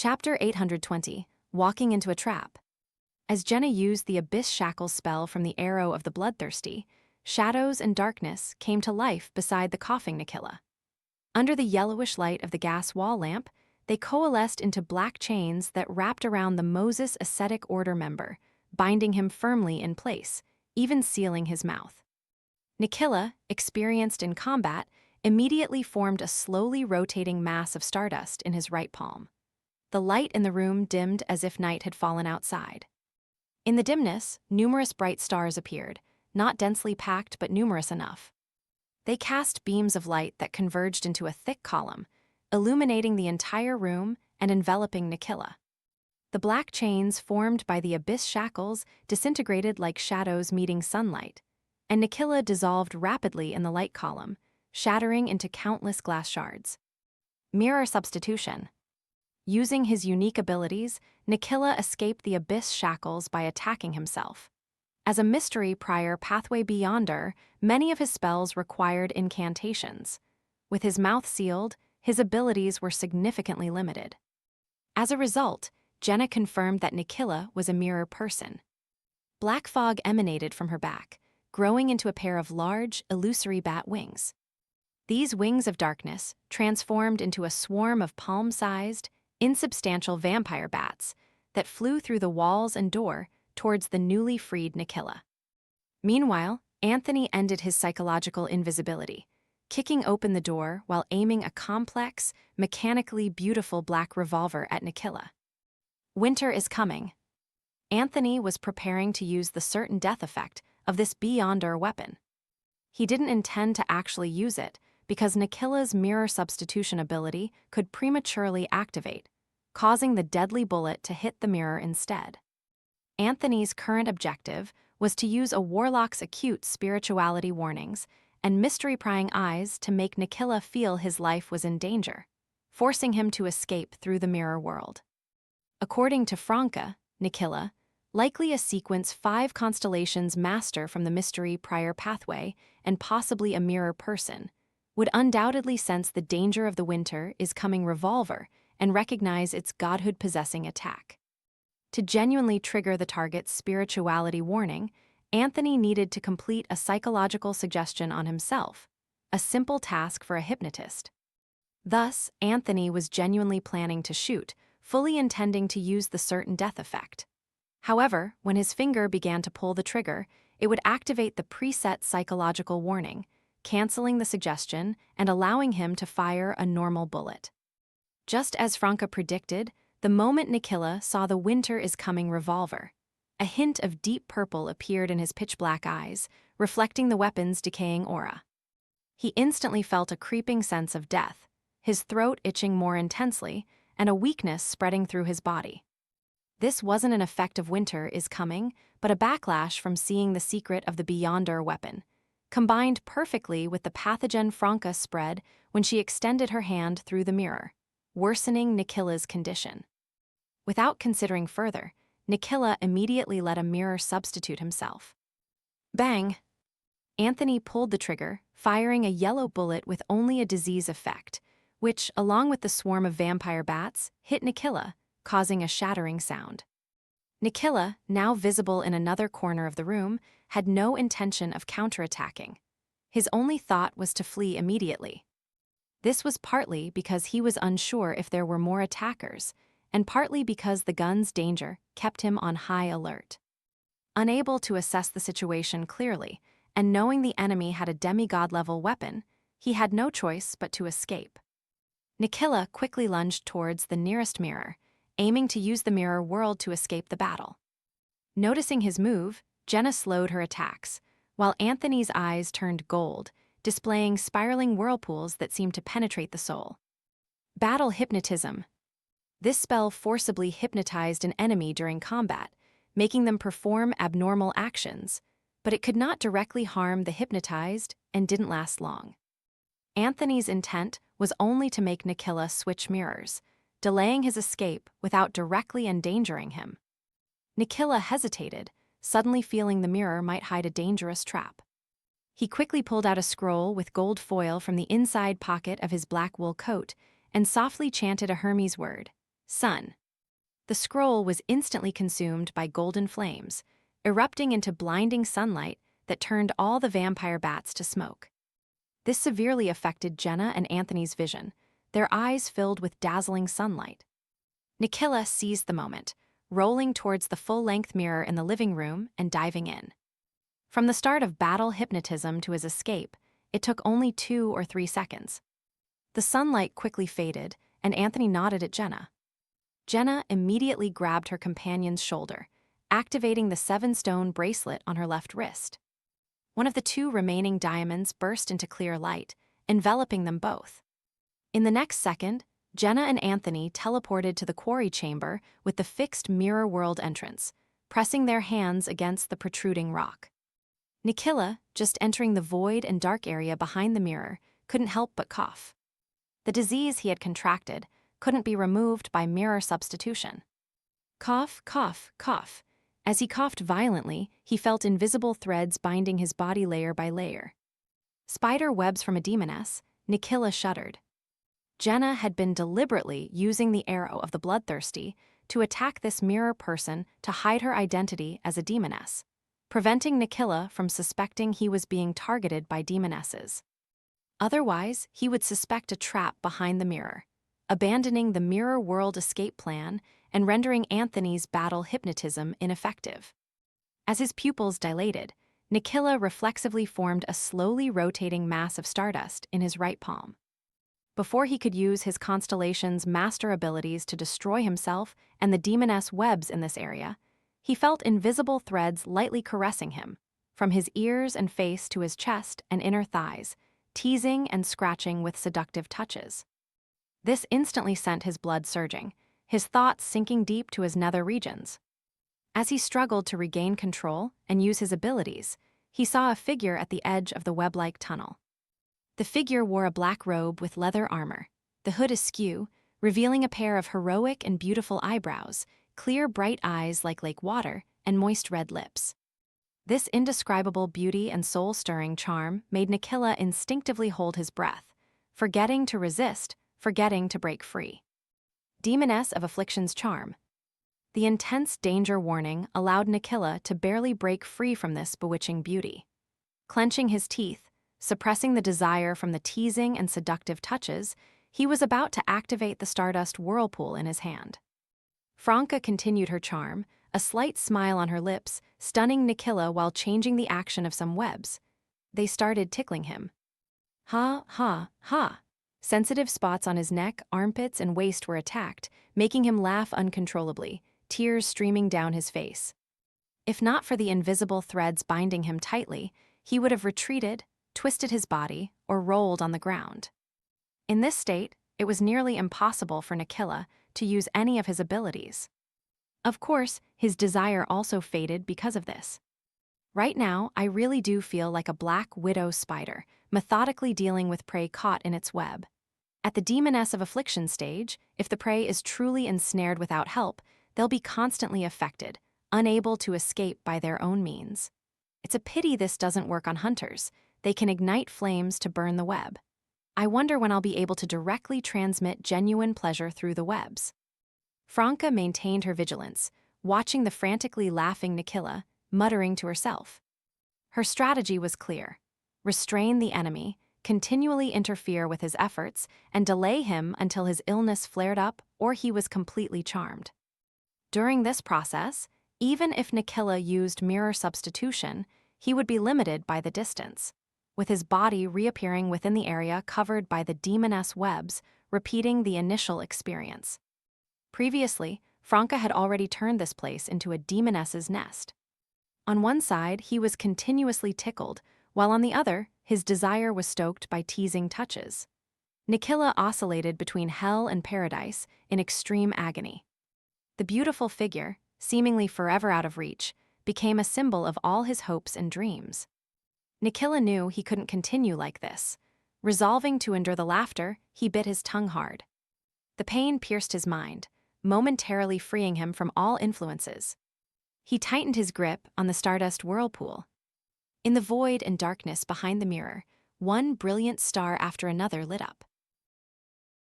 Chapter 820, Walking into a Trap. As Jenna used the Abyss Shackles spell from the Arrow of the Bloodthirsty, shadows and darkness came to life beside the coughing Nikilla. Under the yellowish light of the gas wall lamp, they coalesced into black chains that wrapped around the Moses Ascetic Order member, binding him firmly in place, even sealing his mouth. Nikilla, experienced in combat, immediately formed a slowly rotating mass of stardust in his right palm. The light in the room dimmed as if night had fallen outside. In the dimness, numerous bright stars appeared, not densely packed but numerous enough. They cast beams of light that converged into a thick column, illuminating the entire room and enveloping Nikilla. The black chains formed by the Abyss Shackles disintegrated like shadows meeting sunlight, and Nikilla dissolved rapidly in the light column, shattering into countless glass shards. Mirror substitution. Using his unique abilities, Nikilla escaped the Abyss Shackles by attacking himself. As a Mystery Prior Pathway Beyonder, many of his spells required incantations. With his mouth sealed, his abilities were significantly limited. As a result, Jenna confirmed that Nikilla was a mirror person. Black fog emanated from her back, growing into a pair of large, illusory bat wings. These wings of darkness transformed into a swarm of palm-sized, insubstantial vampire bats that flew through the walls and door towards the newly freed Nikilla. Meanwhile, Anthony ended his psychological invisibility, kicking open the door while aiming a complex, mechanically beautiful black revolver at Nikilla. Winter is coming. Anthony was preparing to use the certain death effect of this Beyonder weapon. He didn't intend to actually use it because Nikilla's mirror substitution ability could prematurely activate, causing the deadly bullet to hit the mirror instead. Anthony's current objective was to use a warlock's acute spirituality warnings and mystery-prying eyes to make Nikilla feel his life was in danger, forcing him to escape through the mirror world. According to Franca, Nikilla, likely a sequence 5 constellations master from the Mystery Prior Pathway and possibly a mirror person, would undoubtedly sense the danger of the winter is coming revolver and recognize its godhood-possessing attack. To genuinely trigger the target's spirituality warning, Anthony needed to complete a psychological suggestion on himself, a simple task for a hypnotist. Thus, Anthony was genuinely planning to shoot, fully intending to use the certain death effect. However, when his finger began to pull the trigger, it would activate the preset psychological warning, canceling the suggestion and allowing him to fire a normal bullet. Just as Franca predicted, the moment Nikilla saw the winter is coming revolver, a hint of deep purple appeared in his pitch-black eyes, reflecting the weapon's decaying aura. He instantly felt a creeping sense of death, his throat itching more intensely, and a weakness spreading through his body. This wasn't an effect of winter is coming, but a backlash from seeing the secret of the Beyonder weapon, combined perfectly with the pathogen Franca spread when she extended her hand through the mirror, worsening Nikilla's condition. Without considering further, Nikilla immediately let a mirror substitute himself. Bang! Anthony pulled the trigger, firing a yellow bullet with only a disease effect, which, along with the swarm of vampire bats, hit Nikilla, causing a shattering sound. Nikilla, now visible in another corner of the room, had no intention of counterattacking. His only thought was to flee immediately. This was partly because he was unsure if there were more attackers, and partly because the gun's danger kept him on high alert. Unable to assess the situation clearly, and knowing the enemy had a demigod-level weapon, he had no choice but to escape. Nikilla quickly lunged towards the nearest mirror, aiming to use the mirror world to escape the battle. Noticing his move, Jenna slowed her attacks, while Anthony's eyes turned gold, displaying spiraling whirlpools that seemed to penetrate the soul. Battle hypnotism. This spell forcibly hypnotized an enemy during combat, making them perform abnormal actions, but it could not directly harm the hypnotized and didn't last long. Anthony's intent was only to make Nikilla switch mirrors, delaying his escape without directly endangering him. Nikilla hesitated, suddenly feeling the mirror might hide a dangerous trap. He quickly pulled out a scroll with gold foil from the inside pocket of his black wool coat and softly chanted a Hermes word, Sun. The scroll was instantly consumed by golden flames, erupting into blinding sunlight that turned all the vampire bats to smoke. This severely affected Jenna and Anthony's vision, their eyes filled with dazzling sunlight. Nikhila seized the moment, rolling towards the full-length mirror in the living room and diving in. From the start of battle hypnotism to his escape, it took only 2 or 3 seconds. The sunlight quickly faded, and Anthony nodded at Jenna. Jenna immediately grabbed her companion's shoulder, activating the 7-stone bracelet on her left wrist. One of the 2 remaining diamonds burst into clear light, enveloping them both. In the next second, Jenna and Anthony teleported to the quarry chamber with the fixed mirror world entrance, pressing their hands against the protruding rock. Nikhila, just entering the void and dark area behind the mirror, couldn't help but cough. The disease he had contracted couldn't be removed by mirror substitution. Cough, cough, cough. As he coughed violently, he felt invisible threads binding his body layer by layer. Spider webs from a demoness, Nikhila shuddered. Jenna had been deliberately using the arrow of the bloodthirsty to attack this mirror person to hide her identity as a demoness, preventing Nikhila from suspecting he was being targeted by demonesses. Otherwise, he would suspect a trap behind the mirror, abandoning the mirror world escape plan and rendering Anthony's battle hypnotism ineffective. As his pupils dilated, Nikhila reflexively formed a slowly rotating mass of stardust in his right palm. Before he could use his constellation's master abilities to destroy himself and the demoness webs in this area, he felt invisible threads lightly caressing him, from his ears and face to his chest and inner thighs, teasing and scratching with seductive touches. This instantly sent his blood surging, his thoughts sinking deep to his nether regions. As he struggled to regain control and use his abilities, he saw a figure at the edge of the web-like tunnel. The figure wore a black robe with leather armor, the hood askew, revealing a pair of heroic and beautiful eyebrows, clear bright eyes like lake water, and moist red lips. This indescribable beauty and soul-stirring charm made Nikhila instinctively hold his breath, forgetting to resist, forgetting to break free. Demoness of Affliction's charm. The intense danger warning allowed Nikhila to barely break free from this bewitching beauty. Clenching his teeth, suppressing the desire from the teasing and seductive touches, he was about to activate the stardust whirlpool in his hand. Franca continued her charm, a slight smile on her lips, stunning Nikhila while changing the action of some webs. They started tickling him. Ha, ha, ha. Sensitive spots on his neck, armpits, and waist were attacked, making him laugh uncontrollably, tears streaming down his face. If not for the invisible threads binding him tightly, he would have retreated, twisted his body, or rolled on the ground. In this state, it was nearly impossible for Nikhila to use any of his abilities. Of course, his desire also faded because of this. Right now, I really do feel like a black widow spider, methodically dealing with prey caught in its web. At the Demoness of Affliction stage, if the prey is truly ensnared without help, they'll be constantly affected, unable to escape by their own means. It's a pity this doesn't work on hunters. They can ignite flames to burn the web. I wonder when I'll be able to directly transmit genuine pleasure through the webs. Franca maintained her vigilance, watching the frantically laughing Nikhila, muttering to herself. Her strategy was clear: restrain the enemy, continually interfere with his efforts, and delay him until his illness flared up or he was completely charmed. During this process, even if Nikhila used mirror substitution, he would be limited by the distance, with his body reappearing within the area covered by the demoness webs, repeating the initial experience. Previously, Franca had already turned this place into a demoness's nest. On one side, he was continuously tickled, while on the other, his desire was stoked by teasing touches. Nikhila oscillated between hell and paradise in extreme agony. The beautiful figure, seemingly forever out of reach, became a symbol of all his hopes and dreams. Nikhila knew he couldn't continue like this. Resolving to endure the laughter, he bit his tongue hard. The pain pierced his mind, momentarily freeing him from all influences. He tightened his grip on the stardust whirlpool. In the void and darkness behind the mirror, one brilliant star after another lit up.